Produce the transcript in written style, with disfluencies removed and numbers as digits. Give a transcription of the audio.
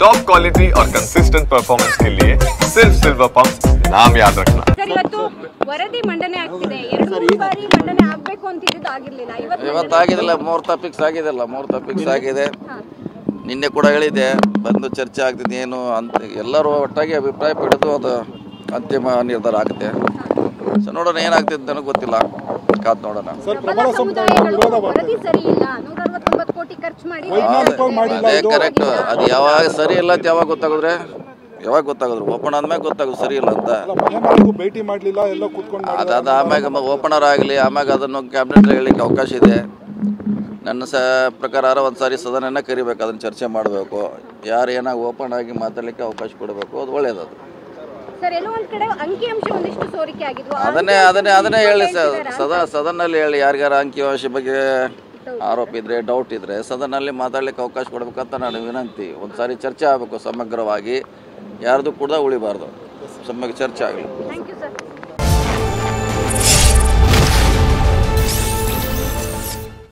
Top quality और consistent performance के लिए सिर्फ सिल्वर पंप नाम याद रखना। ಸರ್ ಇವತ್ತು ವರದಿ ಮಂಡನೆ ಆಗ್ತಿದೆ 2-3 ಬಾರಿ ಮಂಡನೆ ಆಗಬೇಕು ಅಂತಿದ್ದು ಆಗಿರಲಿಲ್ಲ ಇವತ್ತು ಆಗಿದಿಲ್ಲ ಮುಹೂರ್ತ ಫಿಕ್ಸ್ ಆಗಿದೆಲ್ಲ ಮುಹೂರ್ತ ಫಿಕ್ಸ್ ಆಗಿದೆ ನಿನ್ನೆ ಕೂಡ ಹೇಳಿದೆ ಬಂದು ಚರ್ಚೆ ಆಗ್ತಿದೆ ಏನು ಅಂತ ಎಲ್ಲರೂ ಒಟ್ಟಾಗಿ ಅಭಿಪ್ರಾಯ ಪಡೆದು ಅದು ಅಂತಿಮ ನಿರ್ಧಾರ ಆಗುತ್ತೆ ಸೊ ನೋಡೋಣ ಏನಾಗ್ತಿದೆ ನನಗೆ ಗೊತ್ತಿಲ್ಲ ಕಾದ್ ನೋಡೋಣ ವರದಿ ಸರಿ ಇಲ್ಲ 169 ಕೋಟಿ ಖರ್ಚು ಮಾಡಿ ಅದೇ ಕರೆಕ್ಟ್ ಅದು ಯಾವಾಗ ಸರಿ ಇಲ್ಲ ಅಂತ ಯಾವಾಗ ಗೊತ್ತಾಗೋದ್ರು ಓಪನ್ ಆದ್ಮೇಲೆ ಗೊತ್ತಾಗೋದು ಸರಿ ಇಲ್ಲ ಅಂತ ಭೇಟಿ ಮಾಡಲಿಲ್ಲ ಎಲ್ಲ ಕೂತ್ಕೊಂಡು ಅದಾದ ಆಮ್ಯಾಗ ಓಪನರ್ ಆಗಲಿ ಆಮ್ಯಾಗ ಅದನ್ನು ಕ್ಯಾಬಿನೆಟ್ ಹೇಳಲಿಕ್ಕೆ ಅವಕಾಶ ಇದೆ ನನ್ನ ಪ್ರಕಾರ ಒಂದು ಸಾರಿ ಸದನನ ಕರಿಬೇಕು ಅದನ್ನು ಚರ್ಚೆ ಮಾಡಬೇಕು ಯಾರು ಏನಾಗಿ ಓಪನ್ ಆಗಿ ಮಾತಾಡಲಿಕ್ಕೆ ಅವಕಾಶ ಕೊಡಬೇಕು ಅದು ಒಳ್ಳೇದದು ಸರ್ ಎಲ್ಲೋ ಒಂದು ಕಡೆ ಅಂಕಿಅಂಶ ಒಂದಿಷ್ಟು ಸೋರಿಕೆ ಆಗಿದ್ವು ಅದನ್ನೇ ಹೇಳಿ ಸದನಲ್ಲಿ ಹೇಳಿ ಯಾರಿಗಾರ ಅಂಕಿಅಂಶ ಬಗ್ಗೆ ಆರೋಪ ಇದ್ರೆ ಡೌಟ್ ಇದ್ರೆ ಸದನಲ್ಲಿ ಮಾತಾಡ್ಲಿಕ್ಕೆ ಅವಕಾಶ ಕೊಡಬೇಕಂತ ನಾನು ವಿನಂತಿ ಒಂದು ಸಾರಿ ಚರ್ಚೆ ಆಗಬೇಕು ಸಮಗ್ರವಾಗಿ ಯಾರ್ದು ಕೂಡ ಉಳಿಬಾರ್ದು ಸಮಗ್ರ ಚರ್ಚೆ ಆಗಲಿ ಥ್ಯಾಂಕ್ ಯು ಸರ್